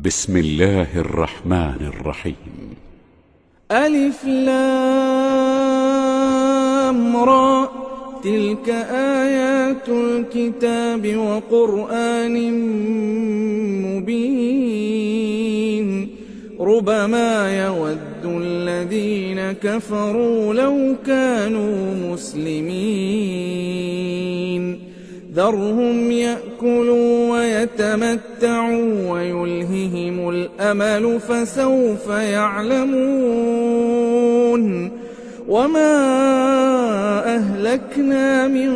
بسم الله الرحمن الرحيم. ألف لام را، تلك آيات الكتاب وقرآن مبين. ربما يود الذين كفروا لو كانوا مسلمين. ذرهم يأكلوا ويتمتعوا ويلههم الأمل فسوف يعلمون. وما أهلكنا من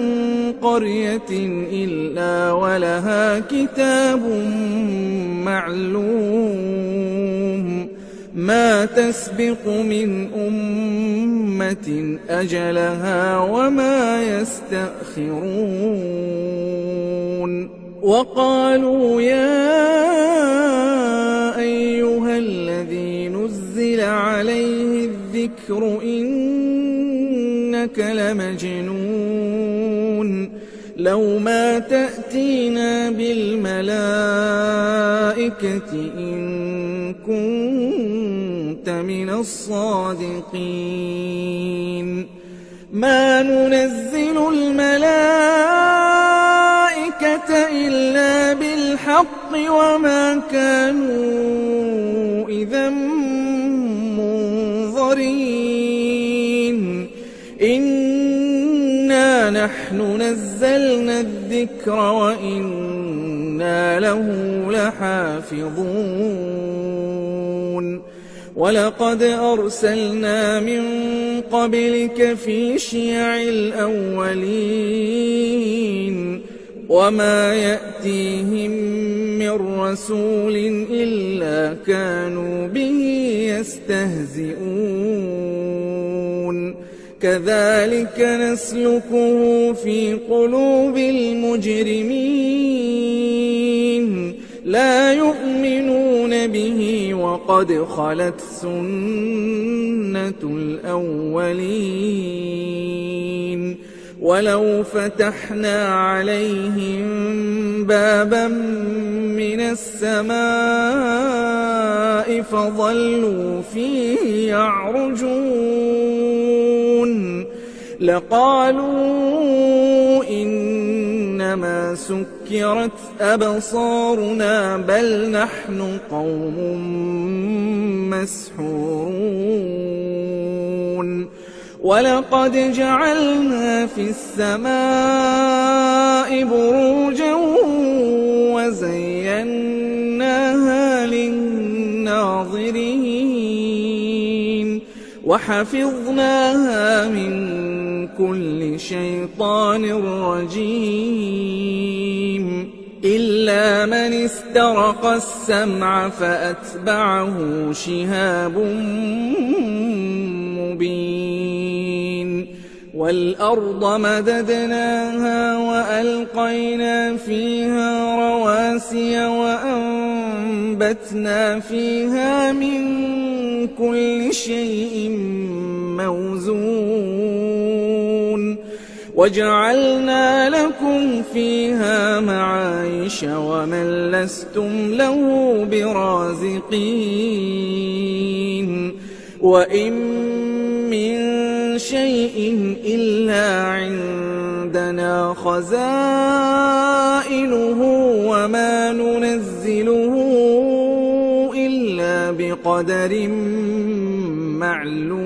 قرية إلا ولها كتاب معلوم. ما تسبق من أمة أجلها وما يستأخرون. وقالوا يا أيها الذي نزل عليه الذكر إنك لمجنون. لو ما تأتينا بالملائكة إن كنت من الصادقين. ما ننزل الملائكة إلا بالحق وما كانوا إذا منظرين. إنا نحن نزلنا الذكر وإنا له لحافظون. ولقد أرسلنا من قبلك في شيع الأولين وما يأتيهم من رسول إلا كانوا به يستهزئون. كذلك نسلكه في قلوب المجرمين. لا يؤمنون به وقد خلت سنة الأولين. ولو فتحنا عليهم بابا من السماء فظلوا فيه يعرجون لقالوا إنما سكرت أبصارنا بل نحن قوم مسحورون. ولقد جعلنا في السماء بروجا وزيناها للناظرين وحفظناها من كل شيطان رجيم. إلا من استرق السمع فأتبعه شهاب مبين. والأرض مددناها وألقينا فيها رواسي وأنبتنا فيها من كل شيء موزون. وجعلنا لكم فيها معايش ومن لستم له برازقين. وإن من شيء إلا عندنا خزائنه وما ننزله إلا بقدر معلوم.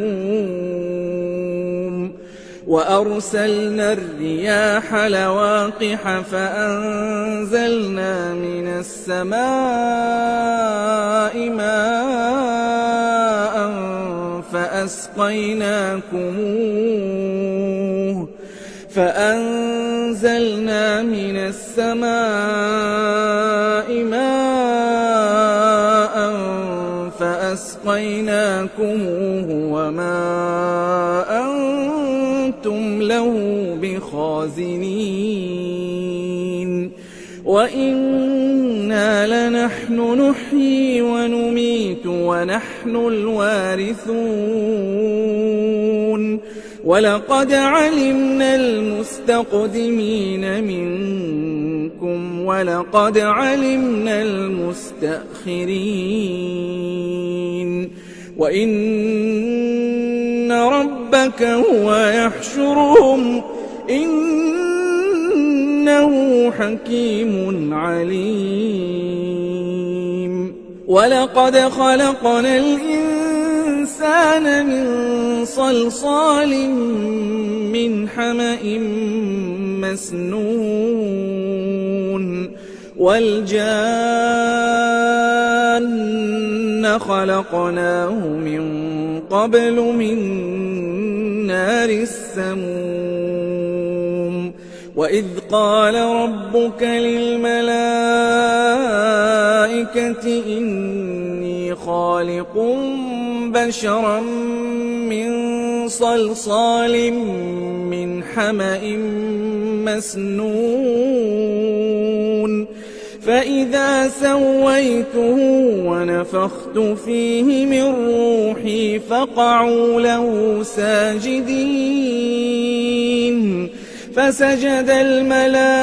وأرسلنا الرياح لواقح فأنزلنا من السماء ماء فأنزلنا من السماء ماء فأسقيناكموه وما أنتم له بخازنين. وإنا إنا لنحن نحيي ونميت ونحن الوارثون ولقد علمنا المستقدمين منكم ولقد علمنا المستأخرين وإن ربك هو يحشرهم إنه حكيم عليم ولقد خلقنا الإنسان من صلصال من حمأ مسنون والجان خلقناه من قبل من نار السموم وإذ قال ربك للملائكة إني خالق بشرا من صلصال من حمأ مسنون فإذا سويته ونفخت فيه من روحي فقعوا له ساجدين فسجد الملائكة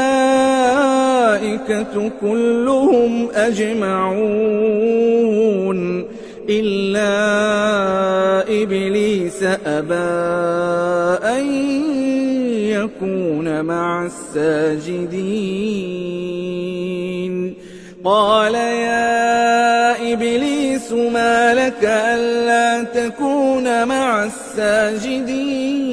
كلهم أجمعون إلا إبليس أبى أن يكون مع الساجدين قال يا إبليس ما لك ألا تكون مع الساجدين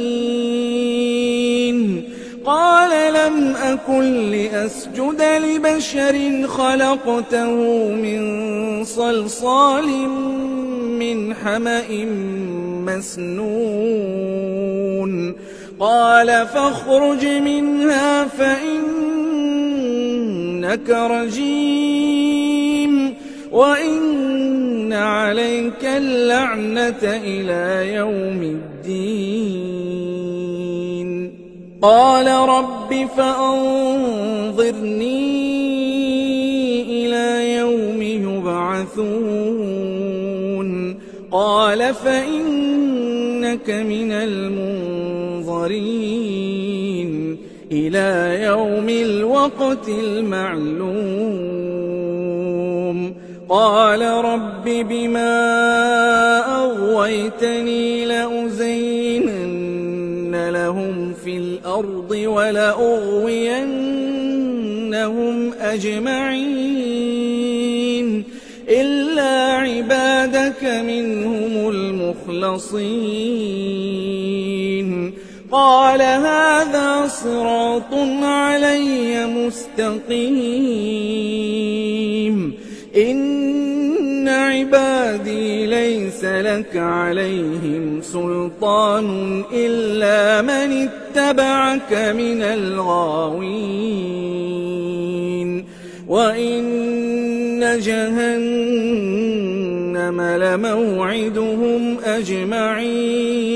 قال لم أكن لأسجد لبشر خلقته من صلصال من حمأ مسنون قال فاخرج منها فإنك رجيم وإن عليك اللعنة إلى يوم الدين قال رب فأنظرني إلى يوم يبعثون قال فإنك من المنظرين إلى يوم الوقت المعلوم قال رب بما أغويتني لأزينن لهم في الأرض ولأغوينهم أجمعين إلا عبادك منهم المخلصين قال هذا صراط علي مستقيم إن عبادي ليس لك عليهم سلطان إلا من اتبعك من الغاوين وإن جهنم لموعدهم أجمعين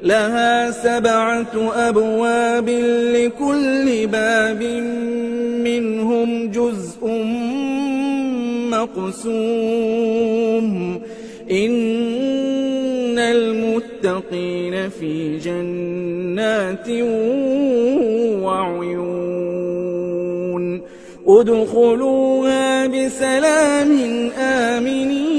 لها 7 أبواب لكل باب منهم جزء مقسوم إن المتقين في جنات وعيون ادخلوها بسلام آمنين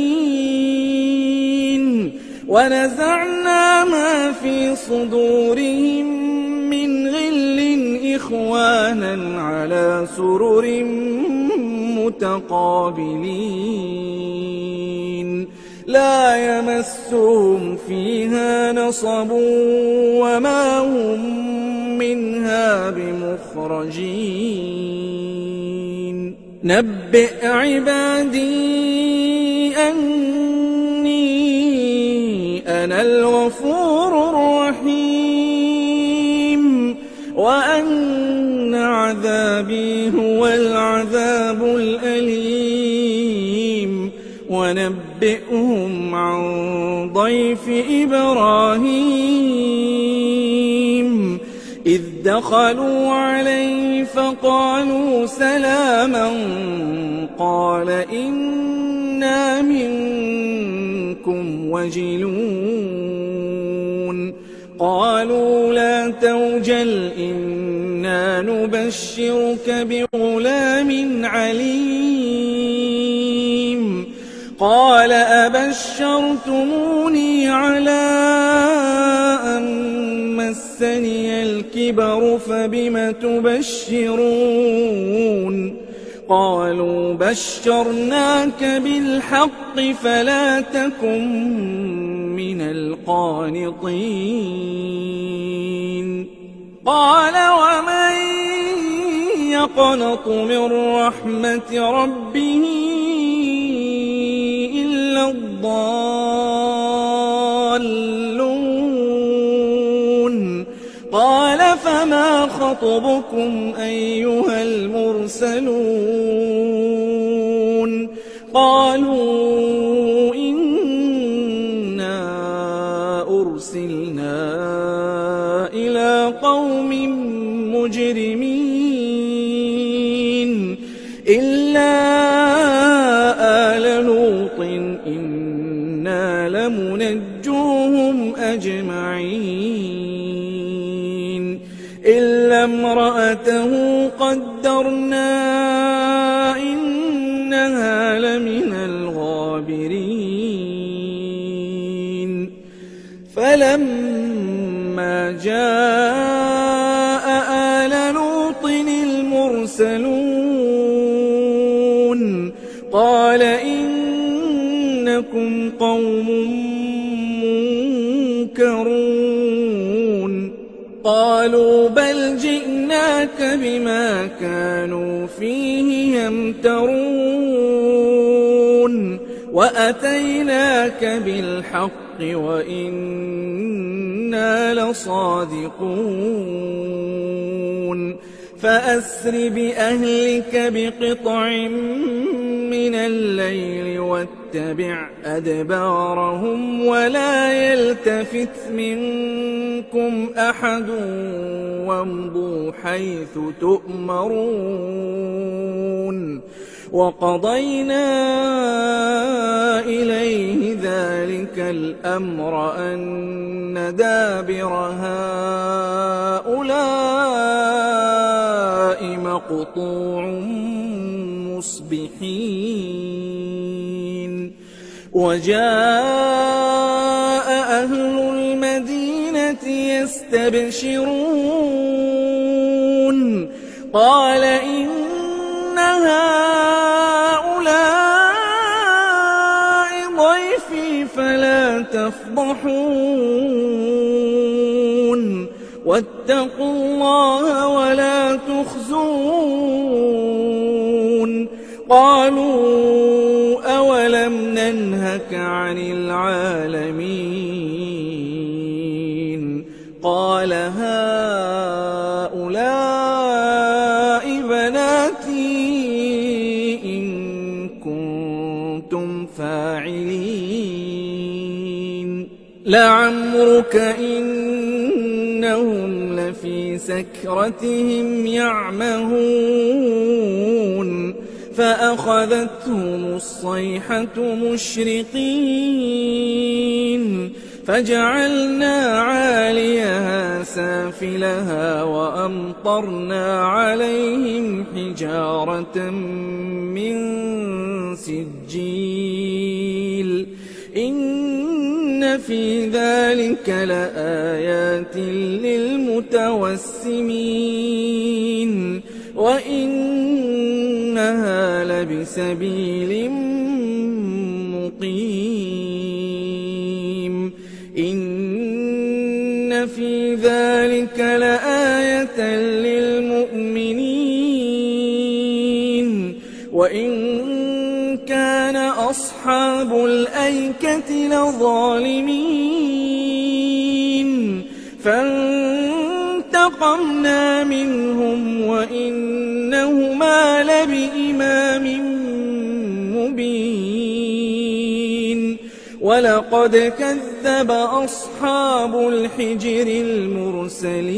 ونزعنا ما في صدورهم من غل إخوانا على سرر متقابلين لا يمسهم فيها نصب وما هم منها بمخرجين نبئ عبادي أني أنا الغفور الرحيم وأن عذابي هو العذاب الأليم ونبئهم عن ضيف إبراهيم إذ دخلوا عليه فقالوا سلاما قال إنا منكم وجلون قالوا لا توجل إنا نبشرك بغلام عليم قال أبشرتموني على أن مسني الكبر فبم تبشرون قالوا بشرناك بالحق فلا تكن من القانطين قال ومن يقنط من رحمة ربه إلا الضالون قال فما خطبكم أيها المرسلون قالوا إنا أرسلنا إلى قوم مجرمين إلا آل لوط إنا لمنجوهم أجمعين إلا امرأته قدرنا إنها لمن الغابرين فلما جاء آل لوط المرسلون قال إنكم قوم منكرون قالوا بل جئناك بما كانوا فيه يمترون وأتيناك بالحق وإنا لصادقون فأسر بأهلك بقطع من الليل واتبع أدبارهم ولا يلتفت منكم أحد وامضوا حيث تؤمرون وقضينا إليه ذلك الأمر أن دابر هؤلاء مقطوع مصبحين وجاء أهل المدينة يستبشرون قال إن هؤلاء ضيفي فلا تفضحون واتقوا الله ولا تخزون قالوا أولم ننهك عن العالمين قال هؤلاء بناتي إن كنتم فاعلين لعمرك إنهم لفي سكرتهم يعمهون فأخذتهم الصيحة مشرقين فجعلنا عاليها سافلها وأمطرنا عليهم حجارة من سجيل إن في ذلك لآيات للمتوسمين وإنها لبسبيل مقيم إن في ذلك لآية للمؤمنين وإن كان أصحاب الأيكة لظالمين فانتقمنا منهم وإنهما لبإمام مبين ولقد كذب كذب أصحاب الحجر المرسلين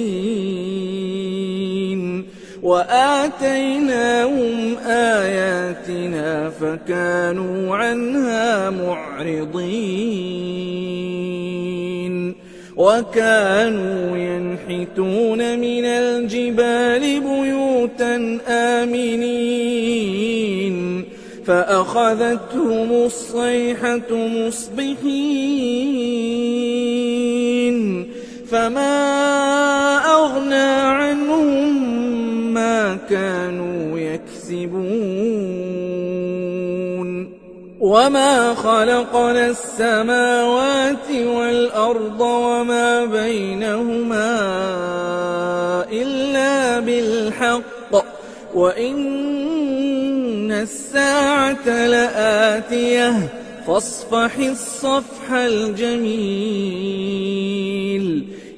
وآتيناهم آياتنا فكانوا عنها معرضين وكانوا ينحتون من الجبال بيوتا آمنين فأخذتهم الصيحة مصبحين فما أغنى عنهم ما كانوا يكسبون وما خلقنا السماوات والأرض وما بينهما إلا بالحق وإن الساعة لآتية فاصفح الصفح الجميل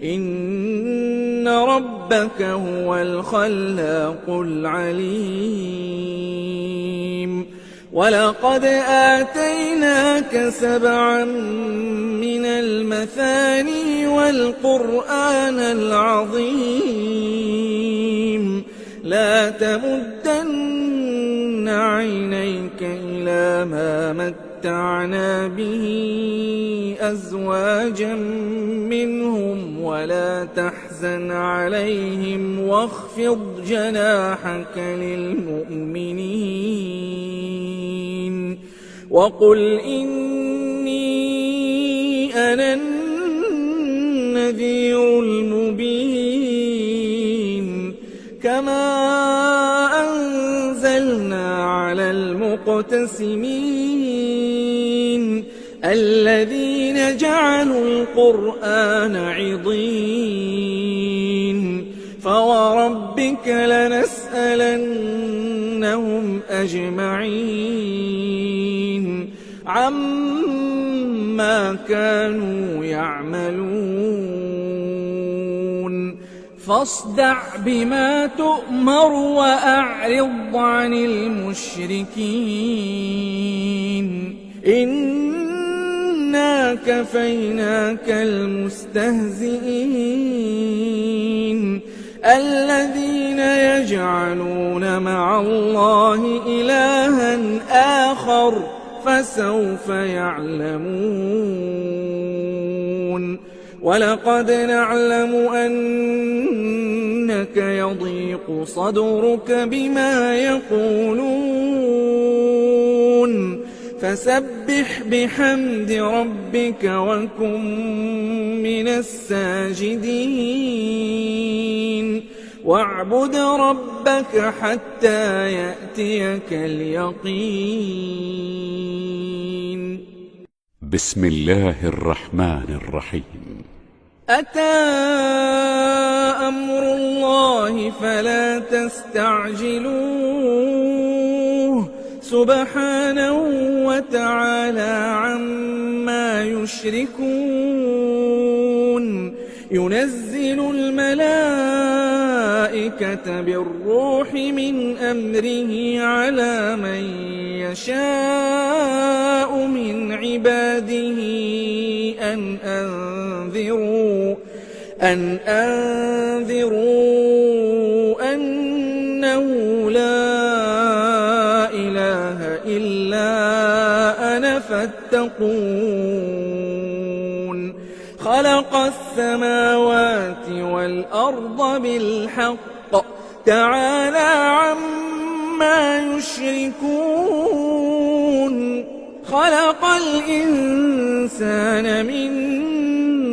إن ربك هو الخلاق العليم ولقد آتيناك 7 من المثاني والقرآن العظيم لا تمدن عينيك إلى ما متعنا به أزواجا منهم ولا تحزن عليهم واخفض جناحك للمؤمنين وقل إني أنا النذير المبين كما أنزلنا على المقتسمين الذين جعلوا القرآن عضين فوربك لنسألنهم أجمعين عما كانوا يعملون فاصدع بما تؤمر وأعرض عن المشركين إنا كفيناك المستهزئين الذين يجعلون مع الله إلها آخر فسوف يعلمون ولقد نعلم أنك يضيق صدرك بما يقولون فسبح بحمد ربك وكن من الساجدين واعبد ربك حتى يأتيك اليقين بسم الله الرحمن الرحيم أتى أمر الله فلا تستعجلوه سبحانه وتعالى عما يشركون ينزل الملائكة بالروح من أمره على من يشاء من عباده أن أنذروا أنه لا إله إلا أنا فاتقون خلق السماوات والأرض بالحق تعالى عما يشركون خلق الإنسان من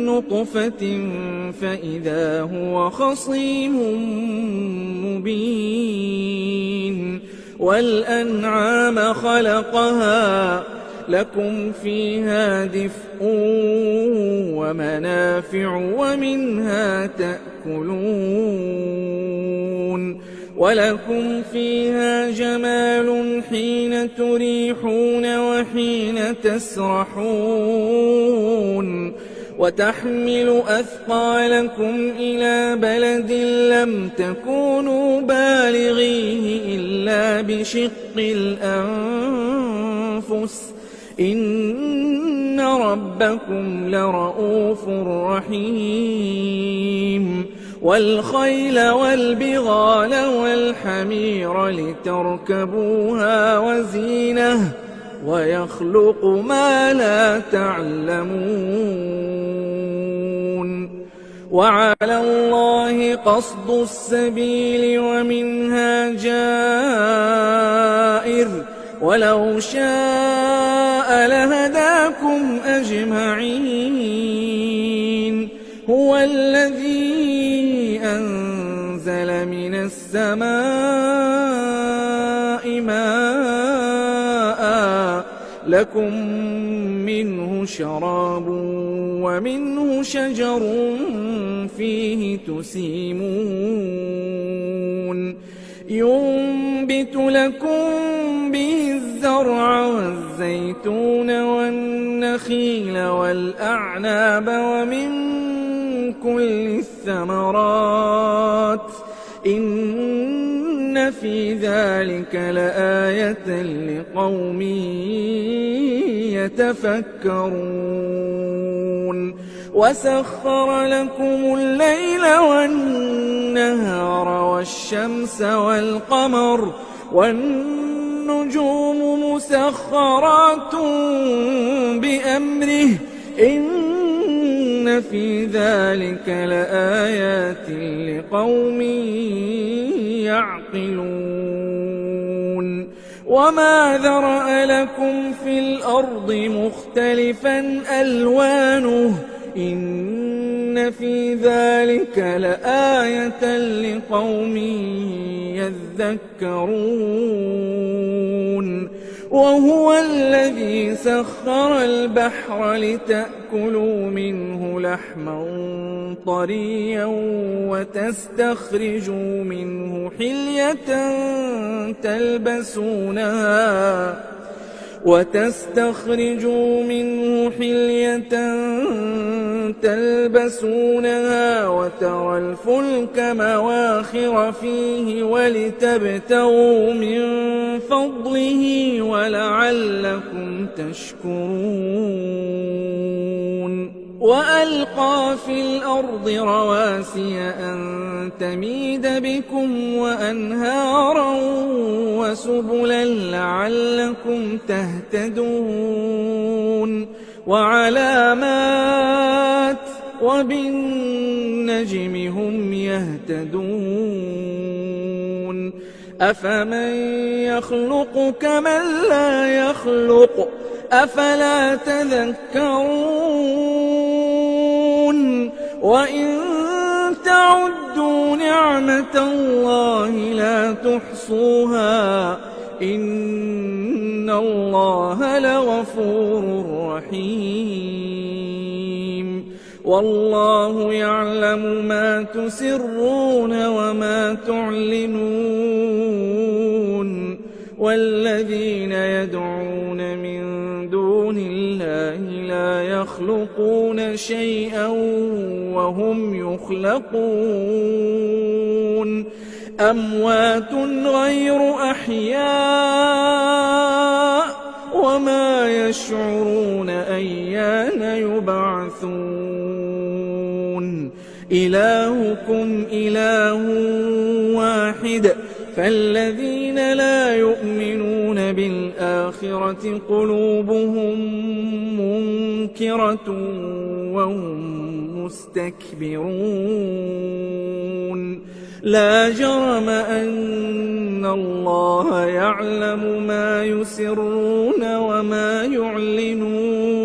نطفة فإذا هو خصيم مبين والأنعام خلقها لكم فيها دفء ومنافع ومنها تأكلون ولكم فيها جمال حين تريحون وحين تسرحون وتحمل أثقالكم إلى بلد لم تكونوا بالغيه إلا بشق الأنفس إن ربكم لرءوف رحيم والخيل والبغال والحمير لتركبوها وزينة ويخلق ما لا تعلمون وعلى الله قصد السبيل ومنها جائر ولو شاء لهداكم أجمعين هو الذي أنزل من السماء ماء لكم منه شراب ومنه شجر فيه تسيمون ينبت لكم به الزرع والزيتون والنخيل والأعناب ومن كل الثمرات إن في ذلك لآية لقوم يتفكرون وسخر لكم الليل والنهار والشمس والقمر والنجوم مسخرات بأمره إن في ذلك لآيات لقوم يعقلون وما ذرأ لكم في الأرض مختلفا ألوانه إن في ذلك لآية لقوم يذكرون وهو الذي سخر البحر لتأكلوا منه لحما طريا وتستخرجوا منه حلية تلبسونها وترى الفلك مواخر فيه ولتبتغوا من فضله ولعلكم تشكرون وألقى في الأرض رواسي أن تميد بكم وأنهارا وسبلا لعلكم تهتدون وعلامات وبالنجم هم يهتدون أفمن يخلق كمن لا يخلق أفلا تذكرون وإن تعدوا نعمة الله لا تحصوها إن الله لغفور رحيم والله يعلم ما تسرون وما تعلنون والذين يدعون من دون الله لا يخلقون شيئا وهم يخلقون أموات غير أحياء وما يشعرون أيان يبعثون إلهكم إله واحد فالذين لا يؤمنون بالآخرة قلوبهم منكرة وهم مستكبرون لا جرم أن الله يعلم ما يسرون وما يعلنون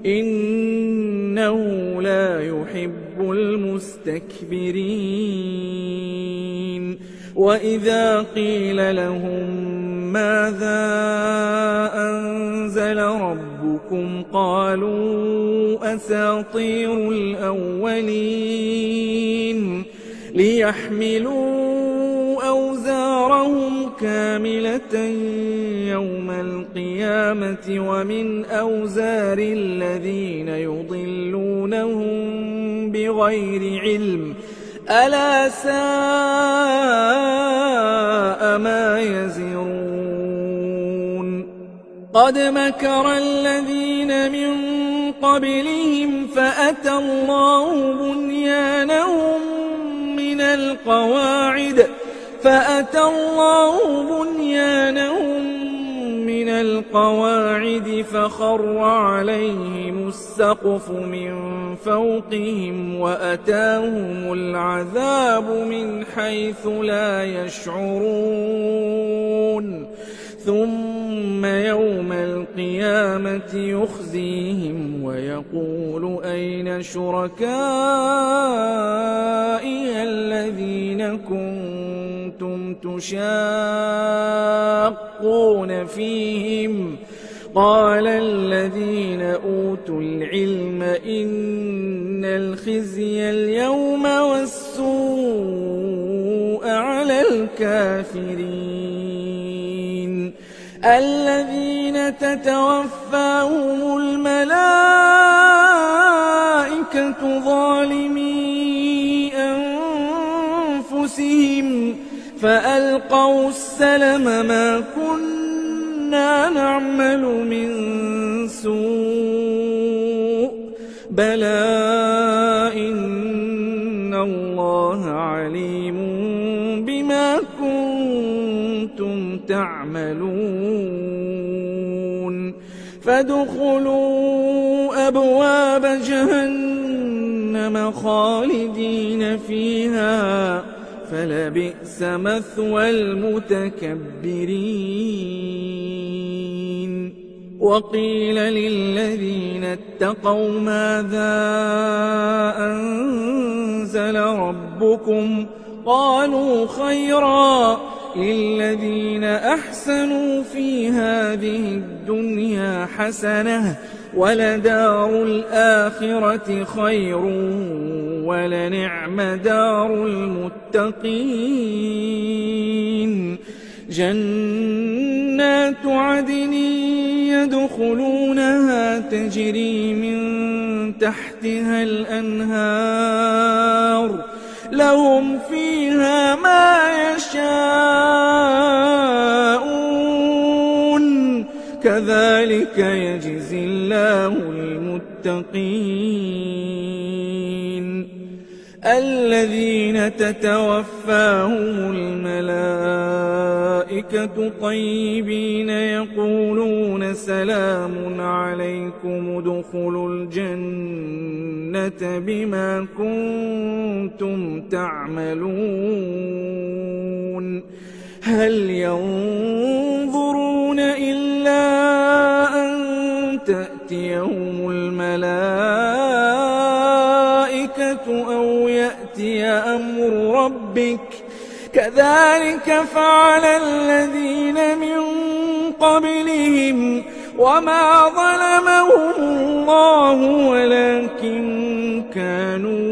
إنه لا يحب المستكبرين وإذا قيل لهم ماذا أنزل ربكم قالوا أساطير الأولين ليحملوا أوزارهم كاملة يوم القيامة ومن أوزار الذين يضلونهم بغير علم ألا ساء ما يزرون قد مكر الذين من قبلهم فأتى الله بنيانهم من القواعد فخر عليهم السقف من فوقهم وأتاهم العذاب من حيث لا يشعرون ثم يوم القيامة يخزيهم ويقول أين شركائي الذين كنتم تشاقون فيهم قال الذين أوتوا العلم إن الخزي اليوم والسوء على الكافرين الذين تتوفاهم الملائكة ظالمي أنفسهم فألقوا السلم ما كنا نعمل من سوء بلى إن الله عليم بما كنتم تعملون فادخلوا أبواب جهنم خالدين فيها فلبئس مثوى المتكبرين وقيل للذين اتقوا ماذا أنزل ربكم قالوا خيرا للذين أحسنوا في هذه الدنيا حسنة ولدار الآخرة خير ولنعم دار المتقين جنات عدن يدخلونها تجري من تحتها الأنهار لهم فيها ما يشاءون كذلك يجزي الله المتقين الذين تتوفاهم الملائكة طيبين يقولون سلام عليكم ادخلوا الجنة بما كنتم تعملون هل ينظرون إلا أن تأتيهم الملائكة أو يأتي أمر ربك كذلك فعل الذين من قبلهم وما ظلمهم الله ولكن كانوا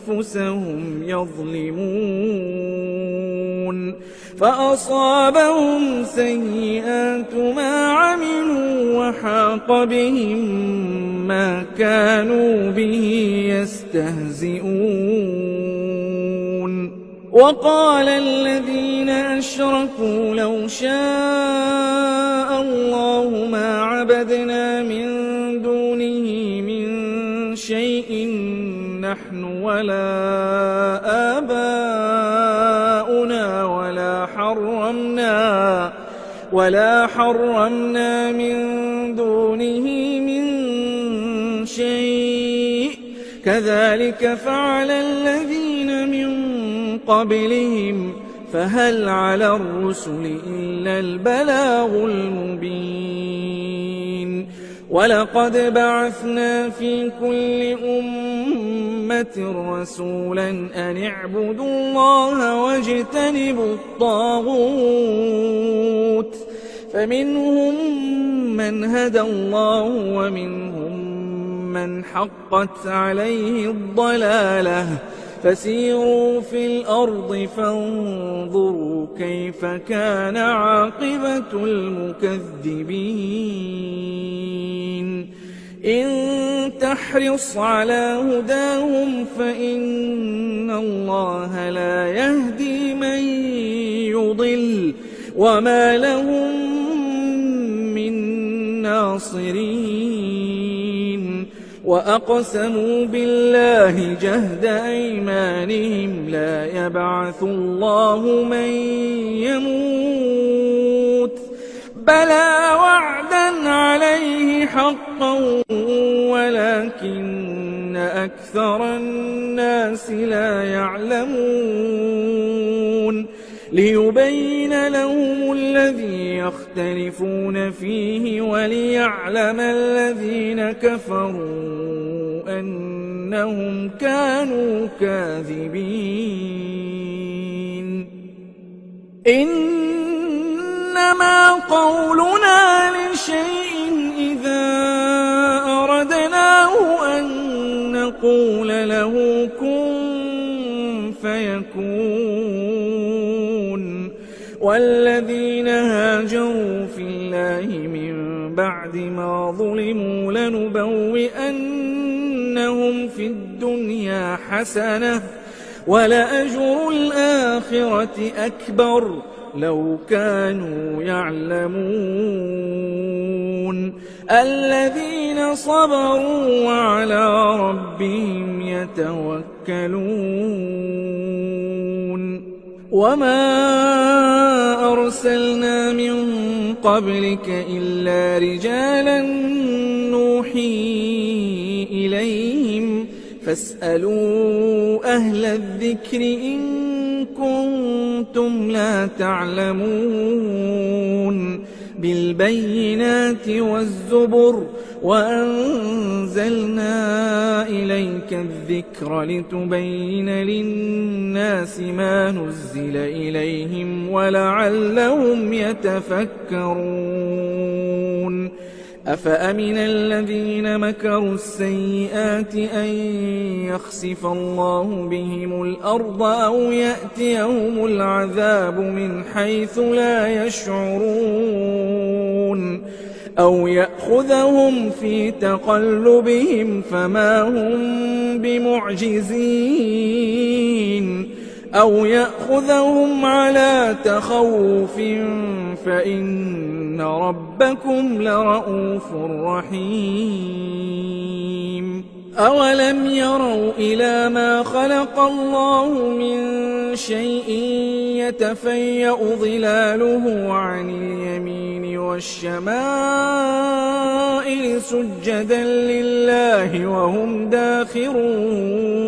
أنفسهم يظلمون فأصابهم سيئات ما عملوا وحاق بهم ما كانوا به يستهزئون وقال الذين أشركوا لو شاء الله ما عبدنا من دونه من شيء نحن ولا آباؤنا ولا حرمنا من دونه من شيء كذلك فعل الذين من قبلهم فهل على الرسل إلا البلاغ المبين ولقد بعثنا في كل أمة رسولا أن اعبدوا الله واجتنبوا الطاغوت فمنهم من هدى الله ومنهم من حقت عليه الضلالة فسيروا في الأرض فانظروا كيف كان عاقبة المكذبين إن تحرص على هداهم فإن الله لا يهدي من يضل وما لهم ناصرين وأقسموا بالله جهد أيمانهم لا يبعث الله من يموت بلى وعدا عليه حقا ولكن أكثر الناس لا يعلمون ليبين لهم الذي يختلفون فيه وليعلم الذين كفروا أنهم كانوا كاذبين إنما قولنا لشيء إذا أردناه أن نقول له كن فيكون والذين هاجروا في الله من بعد ما ظلموا لنبوئنهم في الدنيا حسنة ولأجر الآخرة أكبر لو كانوا يعلمون الذين صبروا وعلى ربهم يتوكلون وما أرسلنا من قبلك إلا رجالا نوحي إليهم فاسألوا أهل الذكر إن كنتم لا تعلمون بالبينات والزبر وأنزلنا إليك الذكر لتبين للناس ما نزل إليهم ولعلهم يتفكرون أفأمن الذين مكروا السيئات أن يخسف الله بهم الأرض أو يأتيهم العذاب من حيث لا يشعرون أو يأخذهم في تقلبهم فما هم بمعجزين أو يأخذهم على تخوف فإن ربكم لرؤوف رحيم أولم يروا إلى ما خلق الله من شيء يتفيأ ظلاله عن اليمين والشمائل سجدا لله وهم داخرون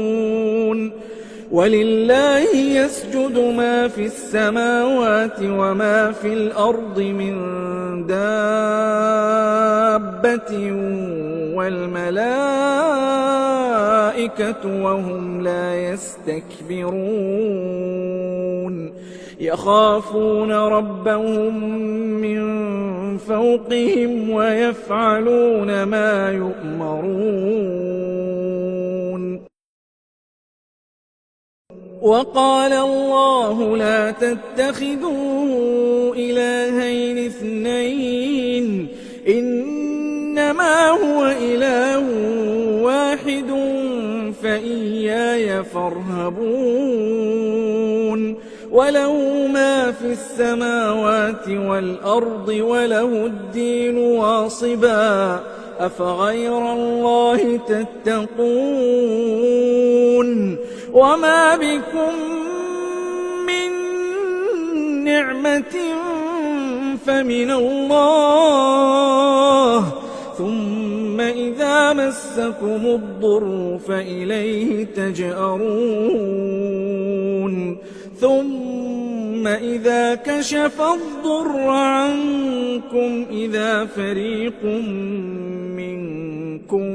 ولله يسجد ما في السماوات وما في الأرض من دابة والملائكة وهم لا يستكبرون يخافون ربهم من فوقهم ويفعلون ما يؤمرون وقال الله لا تتخذوا إلهين اثنين إنما هو إله واحد فإياي فارهبون وله ما في السماوات والأرض وله الدين واصبا أفغير الله تتقون وما بكم من نعمة فمن الله ثم إذا مسكم الضر فإليه تجأرون ثم إذا كشف الضر عنكم إذا فريق منكم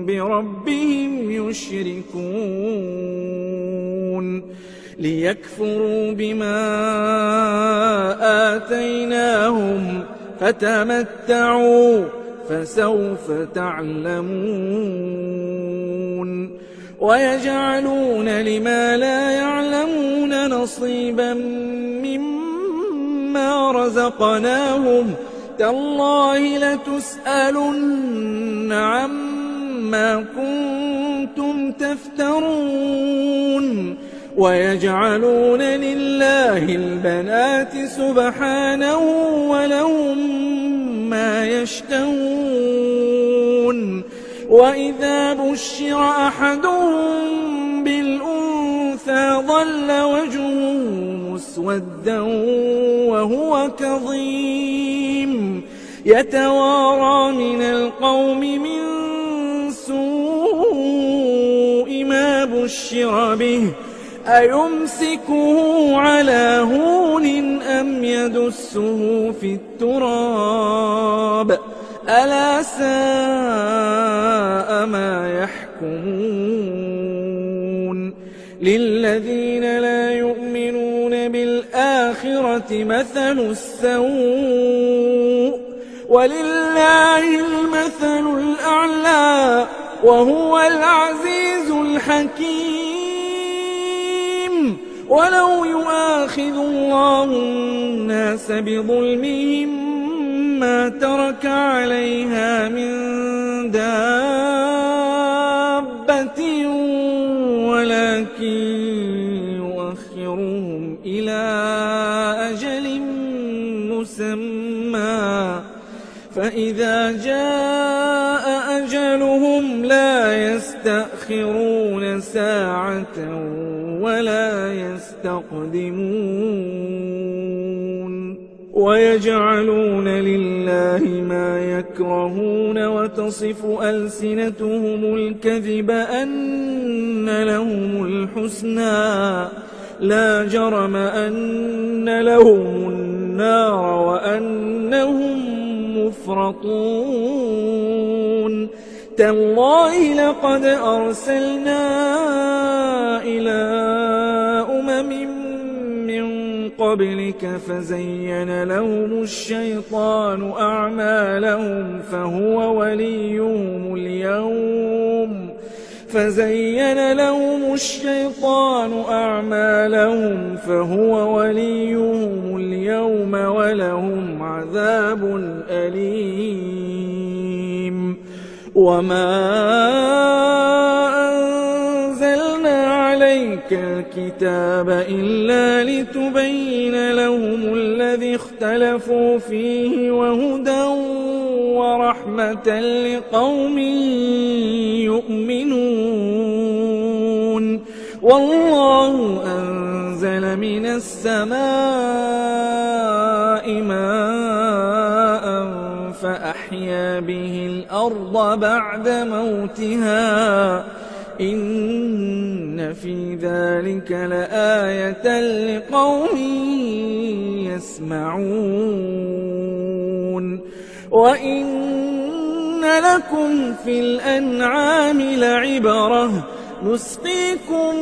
بربهم يشركون ليكفروا بما آتيناهم فتمتعوا فسوف تعلمون ويجعلون لما لا يعلمون نصيبا مما رزقناهم تالله لتسألن عما كنتم تفترون ويجعلون لله البنات سبحانه ولهم ما يشتهون وإذا بشر أحدهم بالأنثى ظل وجهه مسودا وهو كظيم يتوارى من القوم من سوء ما بشر به أيمسكه على هون أم يدسه في التراب ألا ساء ما يحكمون للذين لا يؤمنون بالآخرة مثل السوء ولله المثل الأعلى وهو العزيز الحكيم ولو يؤاخذ الله الناس بظلمهم ما ترك عليها من دابة ولكن يؤخرهم إلى أجل مسمى فإذا جاء أجلهم لا يستأخرون ساعة ولا يستقدمون ويجعلون لله ما يكرهون وتصف ألسنتهم الكذب أن لهم الحسنى لا جرم أن لهم النار وأنهم مفرطون تالله لقد أرسلنا إلى من قبلك فزين لهم الشيطان أعمالهم فهو وليهم اليوم ولهم عذاب أليم وما أنزلنا عليك الكتاب إلا لتبين لهم الذي اختلفوا فيه وهدى ورحمة لقوم يؤمنون والله أنزل من السماء ماء فأحيا به الأرض بعد موتها إن في ذلك لآية لقوم يسمعون وإن لكم في الأنعام لعبرة نسقيكم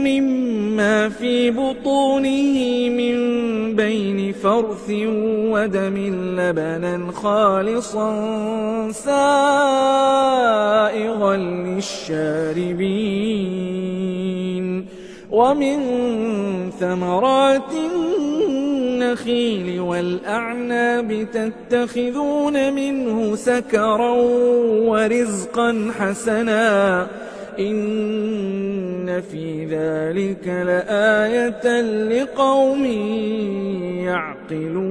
مما في بطونه من بين فرث ودم لبنا خالصا سائغا للشاربين ومن ثمرات النخيل والأعناب تتخذون منه سكرا ورزقا حسنا إن في ذلك لآية لقوم يعقلون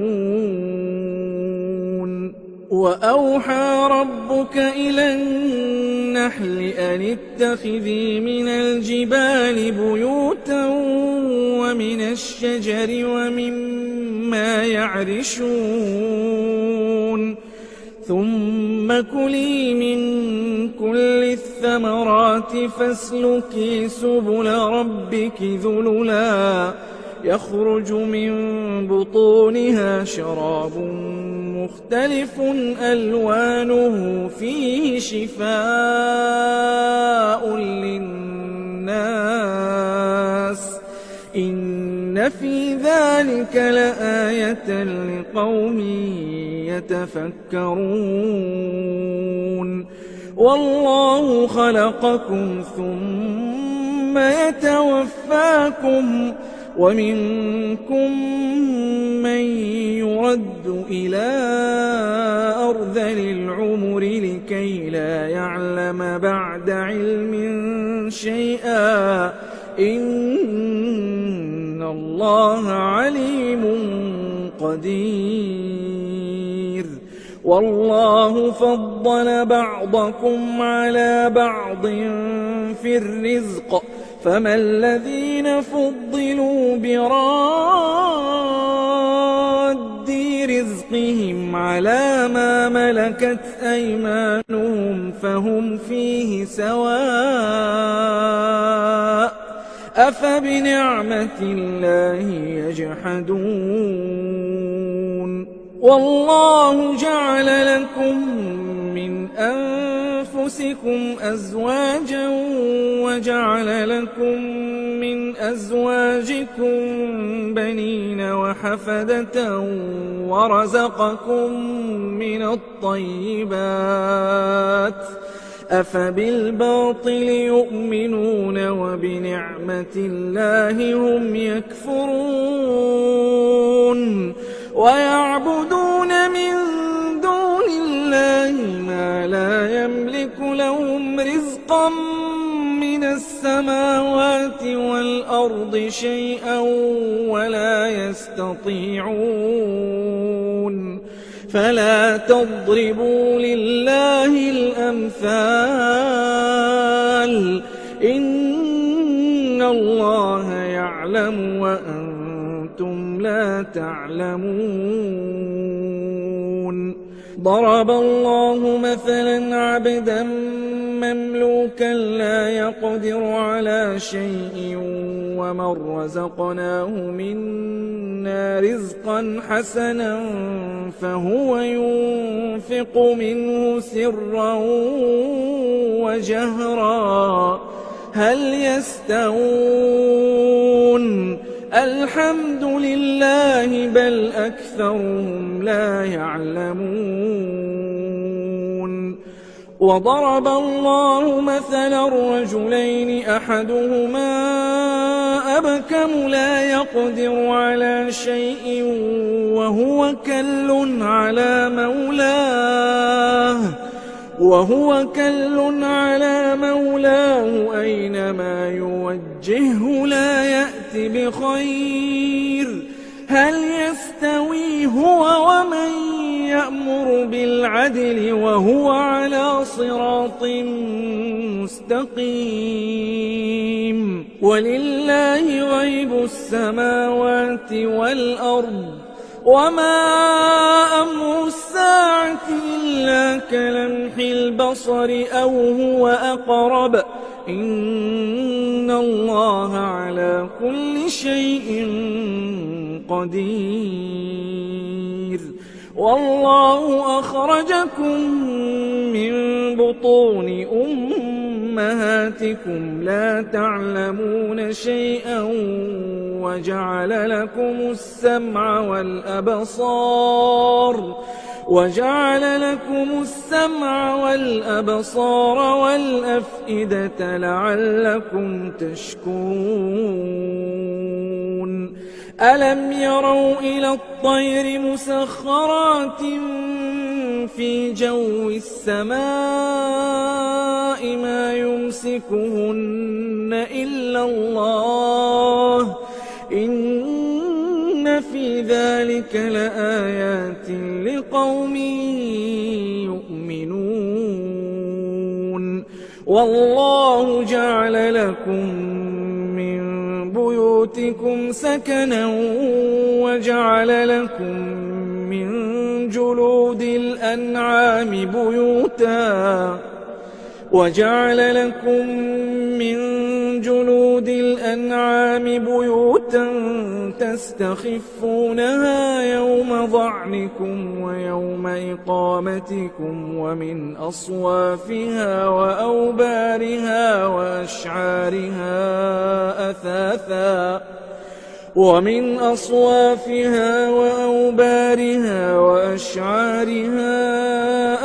وأوحى ربك إلى النحل أن اتخذي من الجبال بيوتا ومن الشجر ومما يعرشون ثم كلي من كل الثمرات فاسلكي سبل ربك ذللا يخرج من بطونها شراب مختلف ألوانه فيه شفاء للناس إن في ذلك لآية لقوم يتفكرون والله خلقكم ثم يتوفاكم ومنكم من يرد إلى أرذل العمر لكي لا يعلم بعد علم شيئا إن الله عليم قدير والله فضل بعضكم على بعض في الرزق فما الذين فضلوا براد رزقهم على ما ملكت أيمانهم فهم فيه سواء أفبنعمة الله يجحدون والله جعل لكم من أنفسكم أزواجا وجعل لكم من أزواجكم بنين وحفدة ورزقكم من الطيبات أفبالباطل يؤمنون وبنعمة الله هم يكفرون ويعبدون من دون الله ما لا يملك لهم رزقا من السماوات والأرض شيئا ولا يستطيعون فلا تضربوا لله الأمثال إن الله يعلم وأنتم لا تعلمون ضرب الله مثلا عبدا مملوكا لا يقدر على شيء ومن رزقناه منا رزقا حسنا فهو ينفق منه سرا وجهرا هل يستوون الحمد لله بل أكثرهم لا يعلمون وضرب الله مثلا رجلين أحدهما أبكم لا يقدر على شيء وهو كل على مولاه أينما يوجهه لا يأت بخير هل يستوي هو ومن يأمر بالعدل وهو على صراط مستقيم ولله غيب السماوات والأرض وما أمر الساعة إلا كلمح البصر أو هو أقرب إن الله على كل شيء قدير والله أخرجكم من بطون أمهاتكم لا تعلمون شيئا وجعل لكم السمع والأبصار والأفئدة لعلكم تشكرون ألم يروا إلى الطير مسخرات في جو السماء ما يمسكهن إلا الله إن في ذلك لآيات لقوم يؤمنون والله جعل لكم من بيوتكم سكنا وجعل لكم من جلود الأنعام بيوتا تستخفونها يوم ظعنكم ويوم إقامتكم ومن أصوافها وأوبارها وأشعارها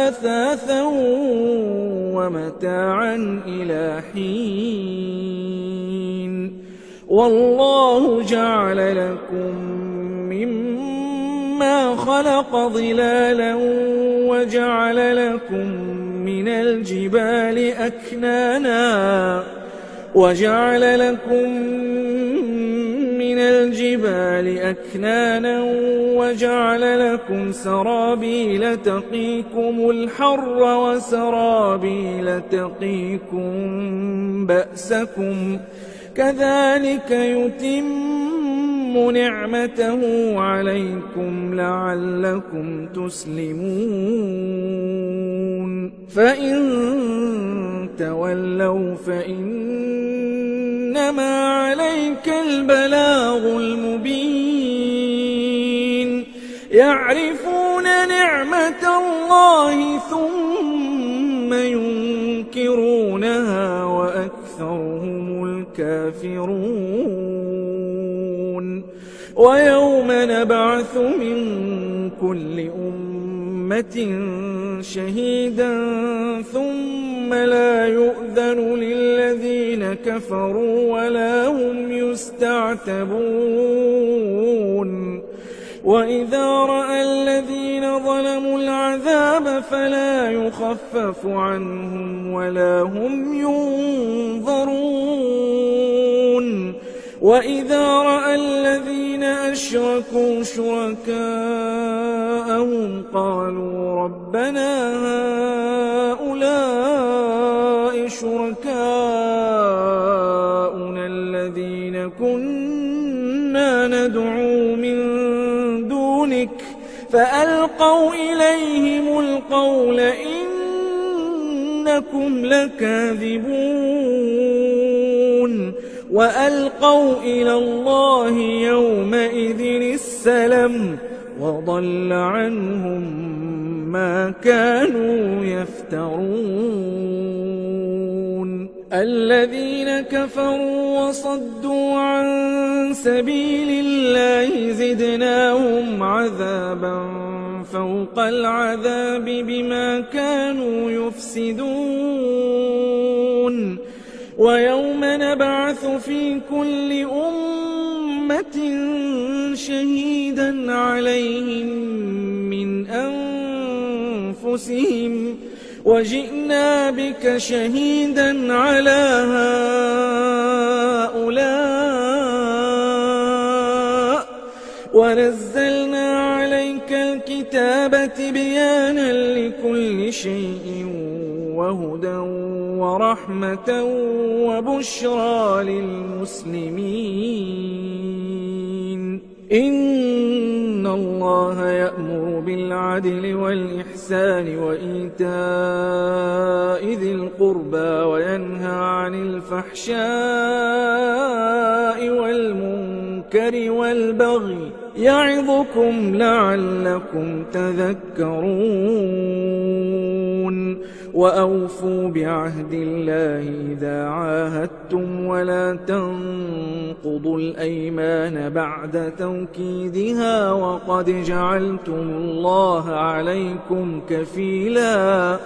أثاثا ومتاعا إلى حين والله جعل لكم مما خلق ظلالا وجعل لكم من الجبال أكنانا وجعل لكم من من الجبال أكنانا وجعل لكم سرابيل تقيكم الحر وسرابيل تقيكم بأسكم كذلك يتم نعمته عليكم لعلكم تسلمون فإن تولوا فإنما عليك البلاغ المبين يعرفون نعمة الله ثم ينكرونها وأكثرهم الكافرون ويوم نبعث من كل أمة شهيدا ثم لا يؤذن للذين كفروا ولا هم يستعتبون وإذا رأى الذين ظلموا العذاب فلا يخفف عنهم ولا هم ينظرون وإذا رأى الذين أشركوا شركاءهم قالوا ربنا هؤلاء شركاؤنا الذين كنا ندعو من دونك فألقوا إليهم القول إنكم لكاذبون وألقوا إلى الله يومئذ السلم وضل عنهم ما كانوا يفترون الذين كفروا وصدوا عن سبيل الله زدناهم عذابا فوق العذاب بما كانوا يفسدون ويوم نبعث في كل أمة شهيدا عليهم من أنفسهم وجئنا بك شهيدا على هؤلاء ونزلنا عليك الكتاب تبيانا لكل شيء وهدى ورحمة وبشرى للمسلمين إن الله يأمر بالعدل والإحسان وإيتاء ذي القربى وينهى عن الفحشاء والمنكر والبغي يعظكم لعلكم تذكرون وأوفوا بعهد الله إذا عاهدتم ولا تنقضوا الأيمان بعد توكيدها وقد جعلتم الله عليكم كفيلا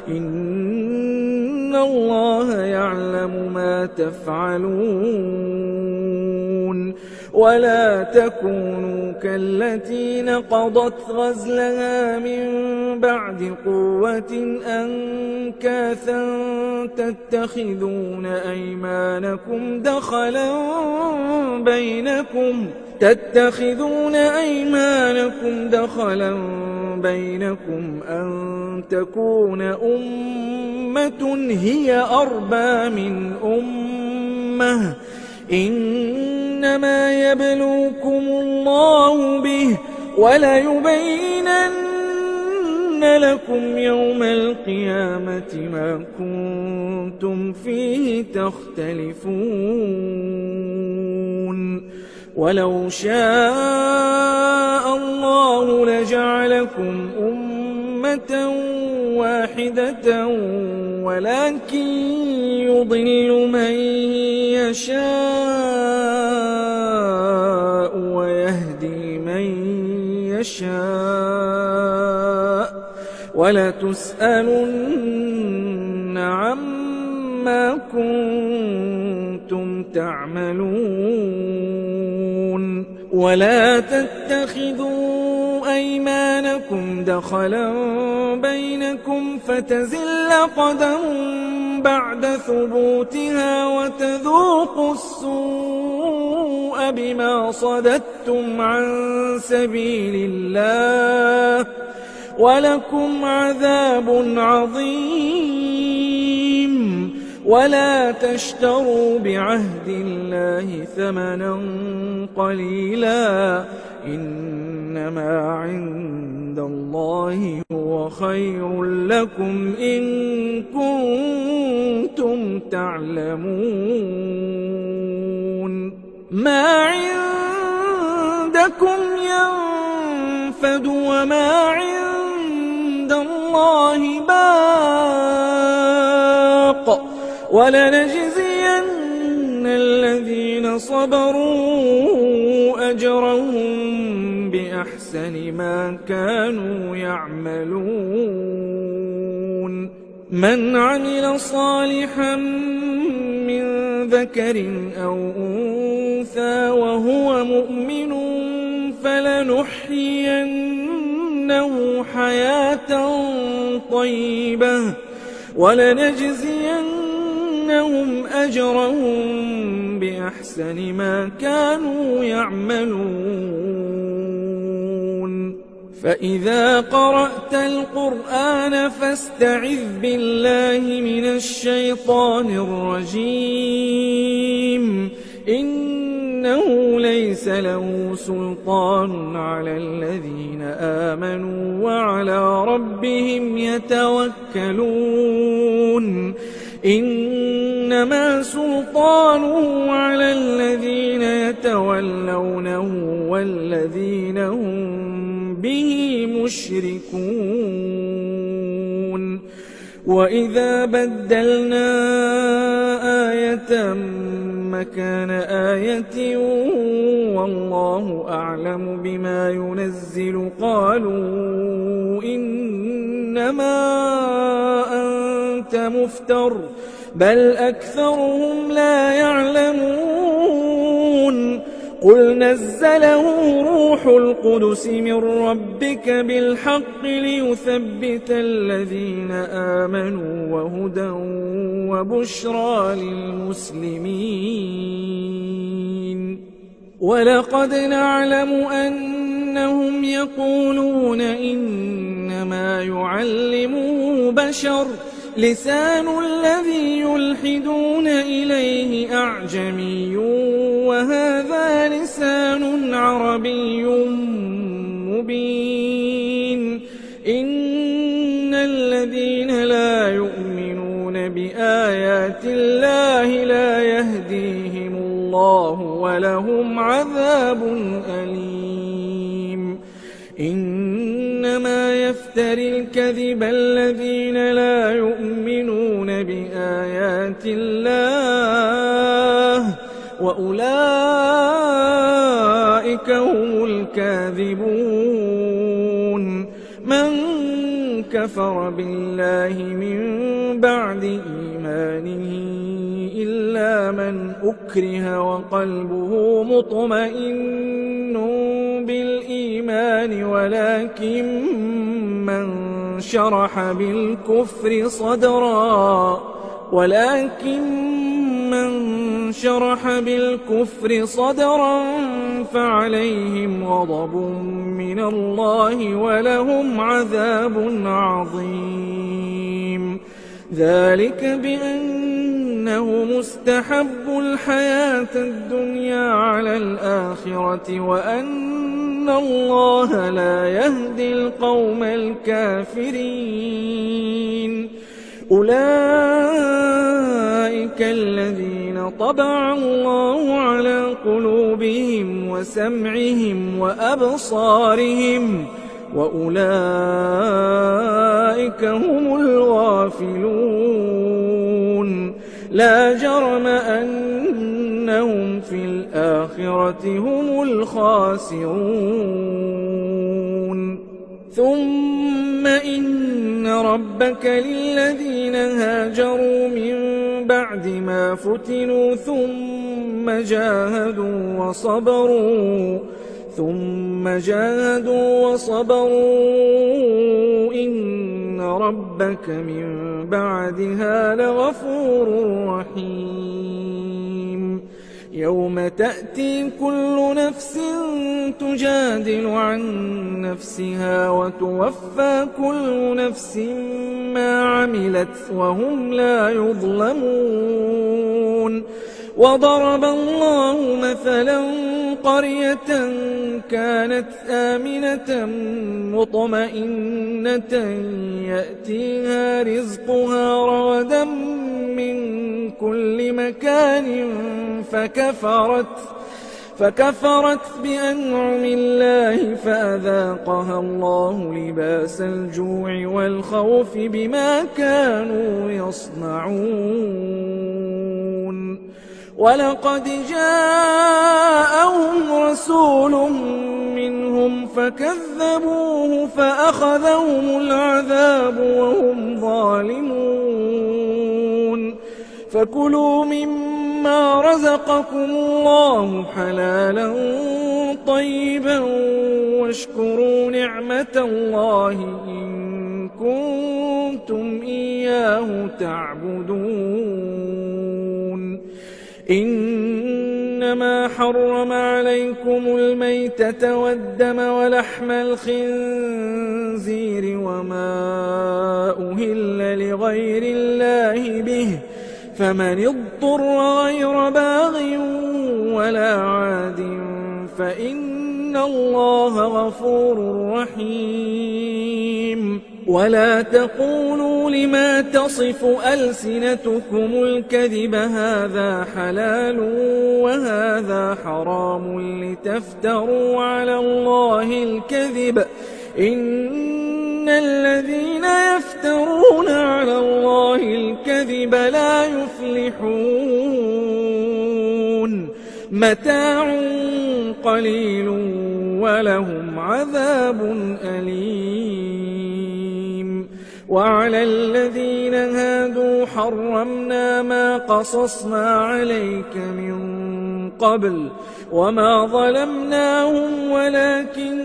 إن الله يعلم ما تفعلون ولا تكونوا كالتي نقضت غزلها من بعد قوة أنكاثا تتخذون أيمانكم دخلا بينكم أن تكون أمة هي أربى من أمة إنما يبلوكم الله به وليبينن لكم يوم القيامة ما كنتم فيه تختلفون ولو شاء الله لجعلكم أمة واحدة ولكن يضل من يشاء ويهدي من يشاء ولتسألن عما كنتم تعملون ولا تتخذوا أيمانكم دخلا بينكم فتزل قدم بعد ثبوتها وتذوقوا السوء بما صددتم عن سبيل الله ولكم عذاب عظيم. ولا تشتروا بعهد الله ثمنا قليلا إنما عند الله هو خير لكم إن كنتم تعلمون. ما عندكم ينفد وما عند الله باق ولنجزين الذين صبروا أجرهم بأحسن ما كانوا يعملون. من عمل صالحا من ذكر أو أنثى وهو مؤمن فلنحيينه حياة طيبة ولنجزينهم أجرهم بأحسن ما كانوا يعملون. فإذا قرأت القرآن فاستعذ بالله من الشيطان الرجيم إنه ليس له سلطان على الذين آمنوا وعلى ربهم يتوكلون. إنما سلطانه على الذين يتولونه والذين هم به مشركون. وإذا بدلنا آية مكان آية والله أعلم بما ينزل قالوا إنما أنت مفتر بل أكثرهم لا يعلمون. قل نزله روح القدس من ربك بالحق ليثبت الذين آمنوا وهدى وبشرى للمسلمين. ولقد نعلم أنهم يقولون إنما يعلمه بشر لسان الذي يلحدون إليه أعجمي وهذا لسان عربي مبين. إن الذين لا يؤمنون بآيات الله لا يهديهم الله ولهم عذاب أليم. إنما يفتري الكذب الذين لا يؤمنون بآيات الله وأولئك هم الكاذبون. من كفر بالله من بعد إيمانه إلا من أكره وقلبه مطمئن بالإيمان ولكن من شرح بالكفر صدرا فعليهم غضب من الله ولهم عذاب عظيم. ذلك بأنه مستحب الحياة الدنيا على الآخرة وأن الله لا يهدي القوم الكافرين. أولئك الذين طبع الله على قلوبهم وسمعهم وأبصارهم وأولئك هم الغافلون. لا جرم أنهم في الآخرة هم الخاسرون. ثم إن ربك للذين هاجروا من بعد ما فتنوا ثم جاهدوا وصبروا إن ربك من بعدها لغفور رحيم يوم تأتي كل نفس تجادل عن نفسها وتوفى كل نفس ما عملت وهم لا يظلمون وضرب الله مثلا قرية كانت آمنة مطمئنة يأتيها رزقها رغدا من كل مكان فكفرت بأنعم الله فأذاقها الله لباس الجوع والخوف بما كانوا يصنعون ولقد جاءهم رسول منهم فكذبوه فأخذهم العذاب وهم ظالمون فكلوا مما رزقكم الله حلالا طيبا واشكروا نعمة الله إن كنتم إياه تعبدون إنما حرم عليكم الميتة والدم ولحم الخنزير وما أهل لغير الله به فمن اضطر غير باغ ولا عاد فإن الله غفور رحيم ولا تقولوا لما تصف ألسنتكم الكذب هذا حلال وهذا حرام لتفتروا على الله الكذب إن الذين يفترون على الله الكذب لا يفلحون متاع قليل ولهم عذاب أليم وعلى الذين هادوا حرمنا ما قصصنا عليك من قبل وما ظلمناهم ولكن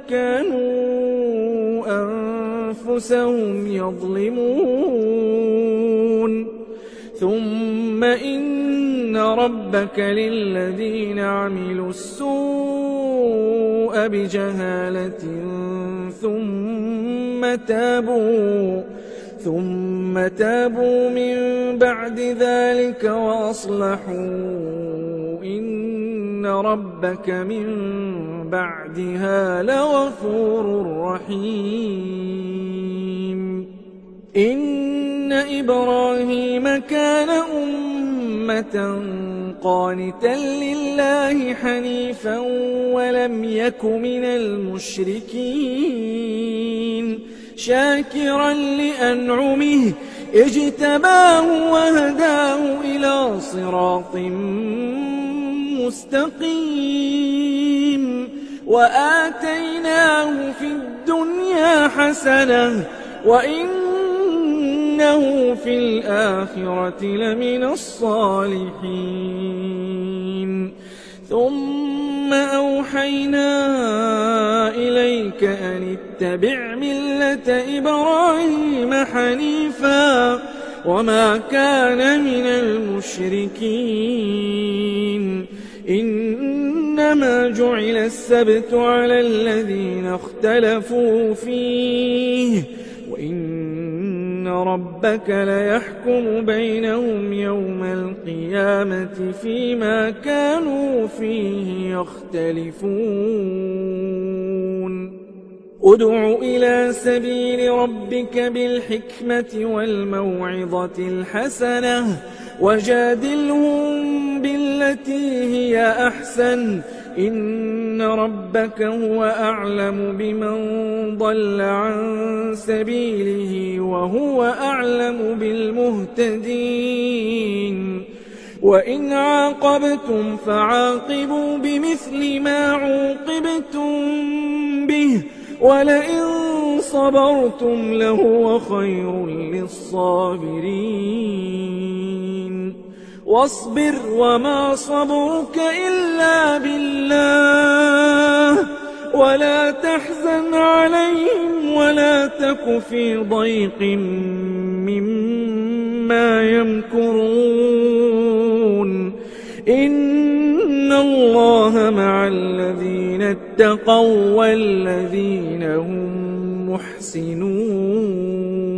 كانوا أنفسهم يظلمون ثم إن ربك للذين عملوا السوء بجهالة ثم تابوا من بعد ذلك وأصلحوا إن ربك من بعدها لغفور رحيم إن إبراهيم كان أمة قانتا لله حنيفا ولم يك من المشركين شاكرا لأنعمه اجتباه وهداه إلى صراط مستقيم وآتيناه في الدنيا حسنة وإنه في الآخرة لمن الصالحين ثم أوحينا إليك أن اتبع ملة إبراهيم حنيفا وما كان من المشركين إنما جعل السبت على الذين اختلفوا فيه وإن ربك ليحكم بينهم يوم القيامة فيما كانوا فيه يختلفون ادع إلى سبيل ربك بالحكمة والموعظة الحسنة وجادلهم بالتي هي أحسن إن ربك هو أعلم بمن ضل عن سبيله وهو أعلم بالمهتدين وإن عاقبتم فعاقبوا بمثل ما عوقبتم به ولئن صبرتم لهو خير للصابرين واصبر وما صبرك إلا بالله ولا تحزن عليهم ولا تك في ضيق مما يمكرون إن الله مع الذين اتقوا والذين هم محسنون